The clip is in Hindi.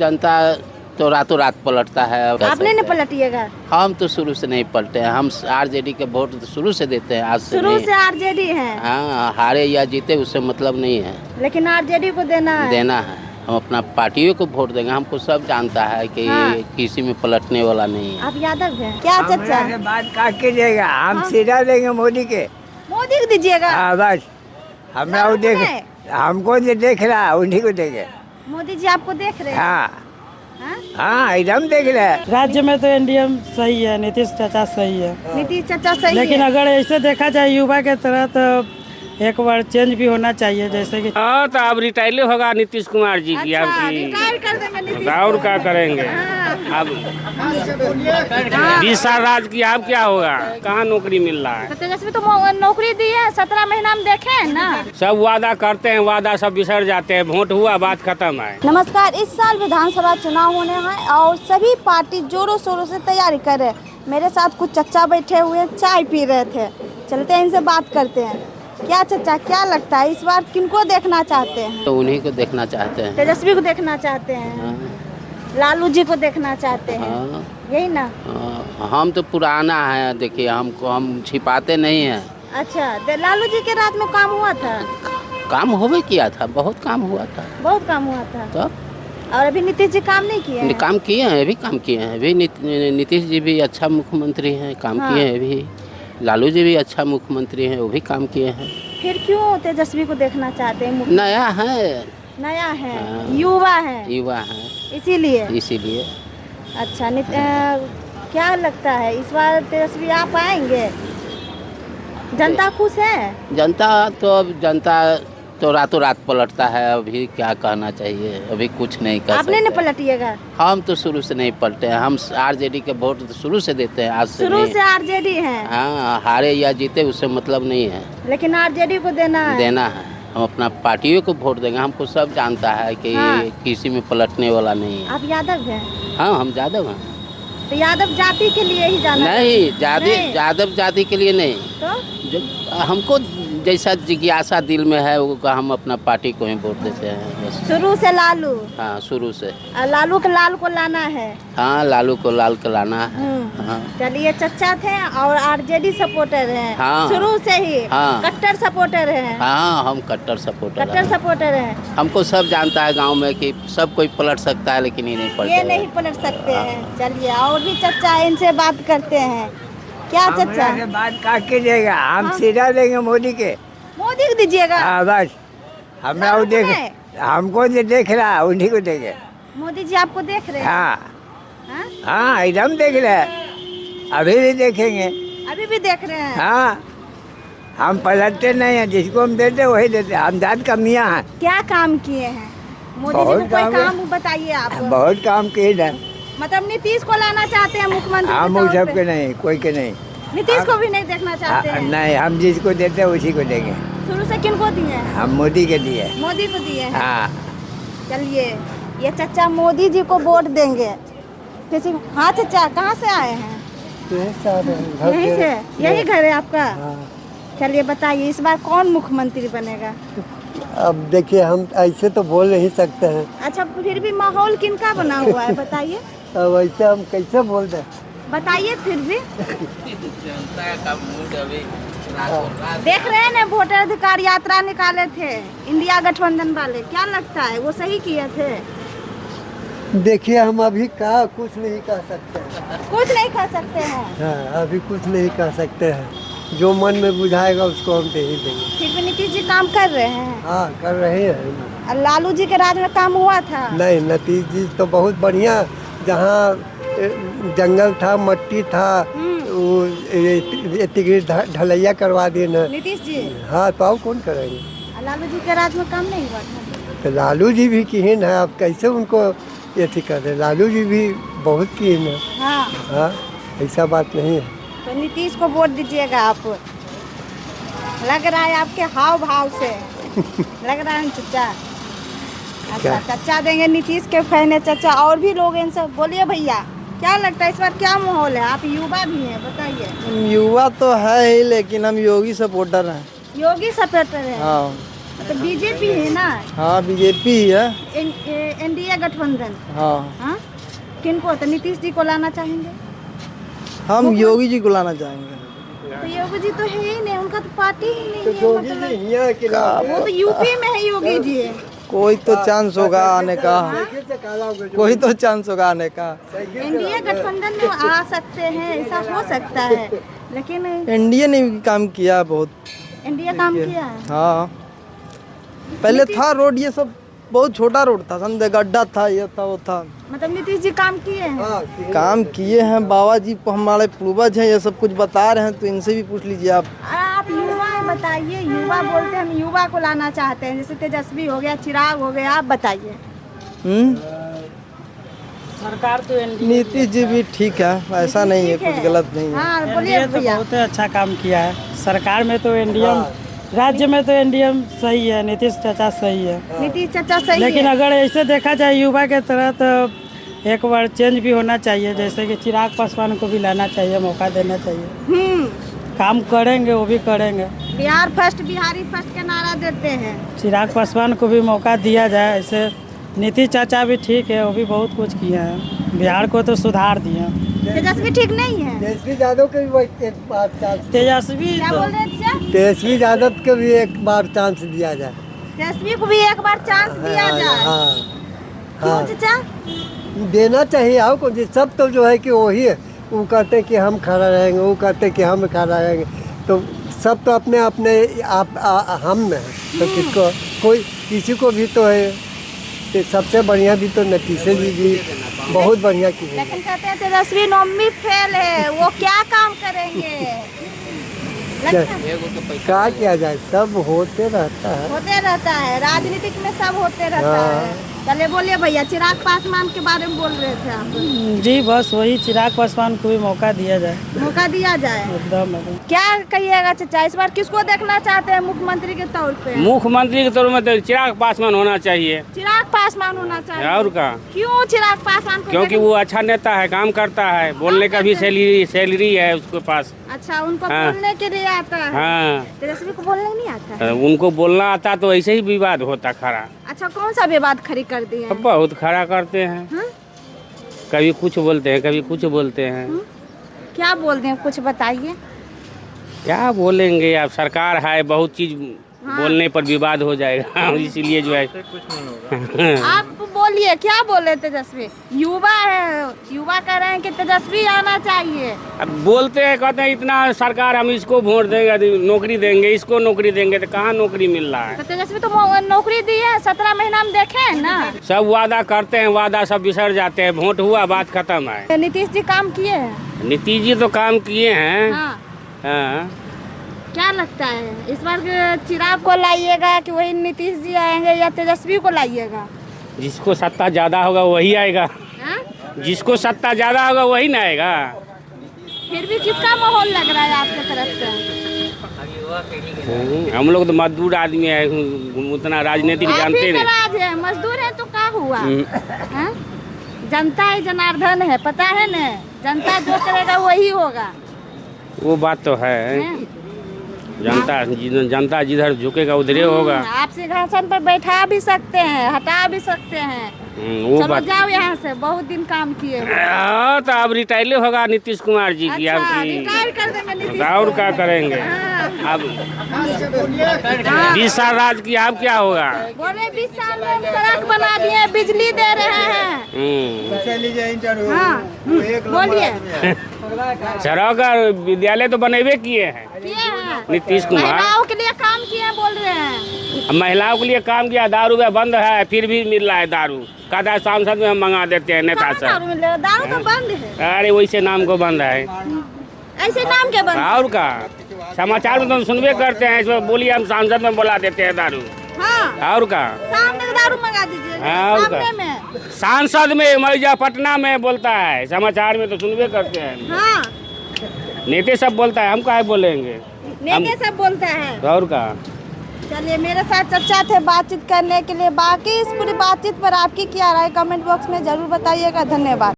जनता तो रातों रात पलटता है। आपने नहीं पलटिएगा? हम तो शुरू से नहीं पलटे हैं। हम आरजेडी के वोट तो शुरू से देते हैं, आज से शुरू नहीं। से आरजेडी है। हाँ, हारे या जीते उससे मतलब नहीं है, लेकिन आरजेडी को देना है। हम अपना पार्टियों को वोट देंगे। हमको सब जानता है कि किसी में पलटने वाला नहीं है। आप यादव हैं क्या चाचा? बात का कीजिएगा, हम सीधा देंगे मोदी के। मोदी को दीजिएगा? हाँ बस, हमरा वो देख, हमको जो देख रहा है उन्हीं को देंगे। मोदी जी आपको देख रहे हैं? हाँ हाँ, एकदम देख रहे हैं। राज्य में तो एनडीए सही है, नीतीश चाचा सही है। नीतीश चाचा सही लेकिन है। अगर ऐसे देखा जाए युवा के तरह तो एक बार चेंज भी होना चाहिए, जैसे कि हाँ तो अब रिटायर होगा नीतीश कुमार जी की। अच्छा, अब रिटायर कर देंगे नीतीश और को। क्या करेंगे? अब 20 साल राज किया, अब क्या होगा? कहाँ नौकरी मिल रहा है? तो तेजस्वी तो नौकरी दी है, 17 महीना में देखे हैं ना। सब वादा करते हैं, वादा सब बिसर जाते हैं। वोट हुआ, बात खत्म है। नमस्कार, इस साल विधानसभा चुनाव होने हैं और सभी पार्टी जोरों शोरों से तैयारी कर रहे हैं। मेरे साथ कुछ चचा बैठे हुए हैं, चाय पी रहे थे। चलते हैं इनसे बात करते हैं। क्या चचा, क्या लगता है इस बार किनको देखना चाहते हैं? तो उन्हीं को देखना चाहते हैं। तेजस्वी को देखना चाहते हैं, लालू जी को देखना चाहते हैं, हाँ, यही ना? हम तो पुराना है, देखिए हम छिपाते नहीं हैं। अच्छा, लालू जी के रात में काम हुआ था? काम होवे किया था, बहुत काम हुआ था। बहुत काम हुआ था। तो और अभी नीतीश जी काम नहीं किए हैं? काम किए हैं, अभी काम किए हैं। अभी नीतीश जी भी अच्छा मुख्यमंत्री हैं, काम किए हैं। अभी लालू जी भी अच्छा मुख्यमंत्री हैं, वो भी काम किए हैं। फिर क्यों तेजस्वी को देखना चाहते हैं? नया है, नया है, हाँ। युवा है, युवा है, इसीलिए। अच्छा, क्या लगता है इस बार तेजस्वी आ पाएंगे? जनता खुश है? जनता तो रातों रात पलटता है। अभी क्या कहना चाहिए, अभी कुछ नहीं कर आपने नहीं पलटिएगा? हम तो शुरू से नहीं पलटे हैं। हम आरजेडी के वोट तो शुरू से देते हैं, आज से शुरू नहीं। से आरजेडी है। हाँ, हारे या जीते उससे मतलब नहीं है, लेकिन आरजेडी को देना है। हम अपना पार्टियों को वोट देंगे। हमको सब जानता है कि किसी में पलटने वाला नहीं है। आप यादव हैं? हाँ, हम यादव हैं। तो यादव जाति के लिए ही जाना? नहीं, यादव जाति के लिए नहीं। तो हमको जैसा जिज्ञासा दिल में है वो हम अपना पार्टी को ही वोट देते हैं बस। शुरू से लालू? हाँ, शुरू से। और लालू के लाल को लाना है? हाँ, लालू को लाल को लाना है। हाँ। चलिए, चचा थे और आरजेडी सपोर्टर हैं। हाँ। शुरू से ही। हाँ। कट्टर सपोर्टर हैं। हाँ, हम कट्टर सपोर्टर हैं। हमको सब जानता है गांव में कि सब कोई पलट सकता है, लेकिन ये नहीं पलट। ये नहीं पलट सकते हैं। चलिए, और भी चचा है, इनसे बात करते हैं। क्या चचा? बात का कीजिएगा, हम सीधा देंगे मोदी के। मोदी को दीजिएगा? हाँ बस, हमरा वो देख, हमको जो देख रहा है उन्हीं को देंगे। मोदी जी आपको देख रहे हैं? हाँ हाँ, एकदम देख रहे हैं, अभी भी देखेंगे। अभी भी देख रहे हैं? हाँ, हम पलटते नहीं हैं, जिसको हम देते वही देते। हम जात का मियाँ हैं। क्या काम किए हैं मोदी जी को? कोई काम बताइए आप। बहुत काम किए हैं। मतलब नीतीश को लाना चाहते हैं मुख्यमंत्री? हम उस सब के नहीं, कोई के नहीं। नीतीश को भी नहीं देखना चाहते हैं? नहीं, हम जिसको देते हैं उसी को देंगे। शुरू से किनको दिए हैं? हम मोदी के दिए। मोदी को दिए हैं। हाँ। चलिए, ये चचा मोदी जी को वोट देंगे। हाँ चचा, कहाँ से आए हैं? यहीं से? यही घर है आपका? चलिए, बताइए इस बार कौन मुख्यमंत्री बनेगा? अब देखिए, हम ऐसे तो बोल नहीं सकते हैं। अच्छा, फिर भी माहौल किनका बना हुआ है बताइए? अब ऐसे हम कैसे बोल दें? बताइए फिर भी। देख रहे हैं ना, वोटर अधिकार यात्रा निकाले थे इंडिया गठबंधन वाले। क्या लगता है वो सही किए थे? देखिए, हम अभी कुछ नहीं कह सकते हैं। कुछ नहीं कर सकते हैं? हाँ, अभी कुछ नहीं कह सकते हैं। जो मन में बुझाएगा उसको हम दे ही देंगे। फिर भी नीतीश जी काम कर रहे हैं? हाँ, कर रहे हैं। और लालू जी के राज में काम हुआ था? नहीं, नीतीश जी तो बहुत बढ़िया, जहाँ जंगल था, मट्टी था, वो ढलैया करवा दिए ना नीतीश जी। हाँ, तो अब कौन करेंगे? लालू जी के राज में काम नहीं हुआ था? तो लालू जी भी कीन है, आप कैसे उनको ये कर रहे? लालू जी भी बहुत कीन है। हाँ, ऐसा बात नहीं है। तो नीतीश को वोट दीजिएगा आप? लग रहा है आपके हाव भाव से। लग रहा है ना चचा? अच्छा, चचा देंगे नीतीश के फैन है चचा। और भी लोग हैं, सब बोलिए भैया, क्या लगता है इस बार क्या माहौल है? आप युवा भी हैं, बताइए। युवा तो है ही, लेकिन हम योगी सपोर्टर हैं। योगी सपोर्टर है? हाँ। तो बीजेपी है ना, हाँ बीजेपी ही है। एनडीए गठबंधन। हाँ हाँ, किनको? तो नीतीश जी को लाना चाहेंगे। हम योगी जी को लाना चाहेंगे। तो योगी जी तो है ही नहीं, उनका तो पार्टी ही नहीं है, मतलब वो तो यूपी में है योगी जी। कोई तो चांस होगा आने का, कोई तो चांस होगा आने का। एनडीए गठबंधन में आ सकते हैं, ऐसा हो सकता है, लेकिन एनडीए ने भी काम किया बहुत। एनडीए काम किया है। हाँ पहले था रोड, ये सब बहुत छोटा रोड था, समझे, गड्ढा था, ये था वो था। मतलब नीतीश जी काम किए हैं। काम किए हैं, बाबा जी हमारे पूर्वज हैं, ये सब कुछ बता रहे हैं, तो इनसे भी पूछ लीजिए आप। आप युवा हैं, बताइए। युवा बोलते हैं, हम युवा को लाना चाहते हैं, जैसे तेजस्वी हो गया, चिराग हो गया, आप बताइए। सरकार तो नीतीश जी भी ठीक है, ऐसा नहीं है, कुछ गलत नहीं है। हाँ बोलिए तो भैया। बहुत अच्छा काम किया है सरकार में, तो एनडीए राज्य में तो एनडीए सही है, नीतीश चाचा सही है। नीतीश चाचा सही लेकिन है। अगर ऐसे देखा जाए युवा के तरह, तो एक बार चेंज भी होना चाहिए, जैसे कि चिराग पासवान को भी लाना चाहिए, मौका देना चाहिए। काम करेंगे, वो भी करेंगे। बिहार फर्स्ट, बिहारी फर्स्ट का नारा देते हैं। चिराग पासवान को भी मौका दिया जाए। ऐसे नीतीश चाचा भी ठीक है, वो भी बहुत कुछ किए हैं, बिहार को तो सुधार दिए। तेजस्वी ठीक नहीं है। तेजस्वी यादव के भी एक बार चांस, तेजस्वी क्या बोल रहे थे? तेजस्वी यादव के भी एक बार चांस दिया जाए। तेजस्वी को भी एक बार चांस दिया जाए। हाँ क्यों हाँ चाचा? देना चाहिए। आओ को सब तो जो है कि वही है, वो कहते कि हम खड़ा रहेंगे, वो कहते कि हम खड़ा रहेंगे, तो सब तो अपने अपने हम में है, तो किसको कोई किसी को भी तो है। तो सबसे बढ़िया भी तो नीतीश जी भी बहुत बढ़िया की है। लेकिन कहते हैं तेजस्वी नौवीं फेल है, वो क्या काम करेंगे? लगता है। क्या किया जाए, सब होते रहता है। होते रहता है, राजनीतिक में सब होते रहता है। चले बोलिए भैया, चिराग पासवान के बारे में बोल रहे थे आप। जी बस वही, चिराग पासवान को भी मौका दिया जाए, मौका दिया जाए। एकदम। क्या कहिएगा चाचा, इस बार किसको देखना चाहते हैं मुख्यमंत्री के तौर पे? मुख्यमंत्री के तौर में तो चिराग पासवान होना चाहिए। चिराग पासवान होना चाहिए। और का? क्यों चिराग पासवान को? क्योंकि वो अच्छा नेता है, काम करता है, बोलने का भी सैलरी है उसके पास। अच्छा, उनको हाँ। बोलने के लिए आता है। हाँ, तेजस्वी को बोलने नहीं आता है। उनको बोलना आता तो ऐसे ही विवाद होता खड़ा। अच्छा, कौन सा विवाद खड़ी कर दिए हैं? बहुत खड़ा करते हैं। हाँ? कभी कुछ बोलते हैं, कभी कुछ बोलते हैं। क्या बोलते हैं, कुछ बताइए। क्या बोलेंगे, अब सरकार है, बहुत चीज बोलने पर विवाद हो जाएगा। इसीलिए जो है आप बोलिए, क्या बोले तेजस्वी? युवा है, युवा कह रहे हैं कि तेजस्वी आना चाहिए। अब बोलते हैं, कहते हैं इतना सरकार, हम इसको वोट देंगे, नौकरी देंगे, इसको नौकरी देंगे, तो कहाँ नौकरी मिल रहा है? तो तेजस्वी तो नौकरी दी है, 17 महीना में देखे हैं ना। सब वादा करते हैं, वादा सब बिसर जाते हैं, वोट हुआ बात खत्म है। नीतीश जी काम किए हैं। नीतीश जी तो काम किए हैं। हाँ। हाँ। क्या लगता है इस बार चिराग को लाइएगा कि वही नीतीश जी आएंगे, या तेजस्वी को लाइएगा? जिसको सत्ता ज्यादा होगा वही आएगा। हाँ? जिसको सत्ता ज्यादा होगा वही ना आएगा। फिर भी किसका माहौल लग रहा है आपके तरफ से? हम लोग तो मजदूर आदमी है, उतना राजनीतिक जानते नहीं। राज है, मजदूर है तो क्या हुआ? हाँ? जनता ही जनार्दन है, पता है न, जनता जो करेगा वही होगा। वो बात तो है। जनता जिधर झुकेगा उधरे होगा। आप सिंहासन पर बैठा भी सकते हैं, हटा भी सकते हैं। वो चलो जाओ यहाँ से, बहुत दिन काम किए। हाँ, तो अब रिटायर होगा नीतीश कुमार जी की। अच्छा, रिटायर कर देंगे नीतीश। और क्या करेंगे? अब 20 साल राज किया, अब क्या होगा? बोले 20 साल में सड़क बना दिए, बिजली दे रहे हैं। हाँ, बोलिए। सड़क और विद्यालय तो बनेबे किए हैं नीतीश कुमार। महिलाओं के लिए काम किए बोल रहे हैं। महिलाओं के लिए काम किया, दारू बंद है, फिर भी मिल रहा है दारू। कहता है सांसद में हम मंगा देते हैं नेता से। दारू तो बंद है। अरे वैसे नाम को बंद है, ऐसे नाम के बंद। और का समाचार में तो सुनबे करते हैं, इसमें बोलिए हम सांसद में बुला देते हैं दारू। हाँ। और का सामने दारू मंगा दीजिए। सामने में सांसद में मैजा पटना में बोलता है, समाचार में तो सुनबे करते हैं। हाँ। नेते सब बोलता है, हम काहे बोलेंगे? नेते सब बोलता है। और का? चलिए, मेरे साथ चर्चा थे बातचीत करने के लिए। बाकी इस पूरी बातचीत पर आपकी क्या राय, कमेंट बॉक्स में जरूर बताइएगा। धन्यवाद।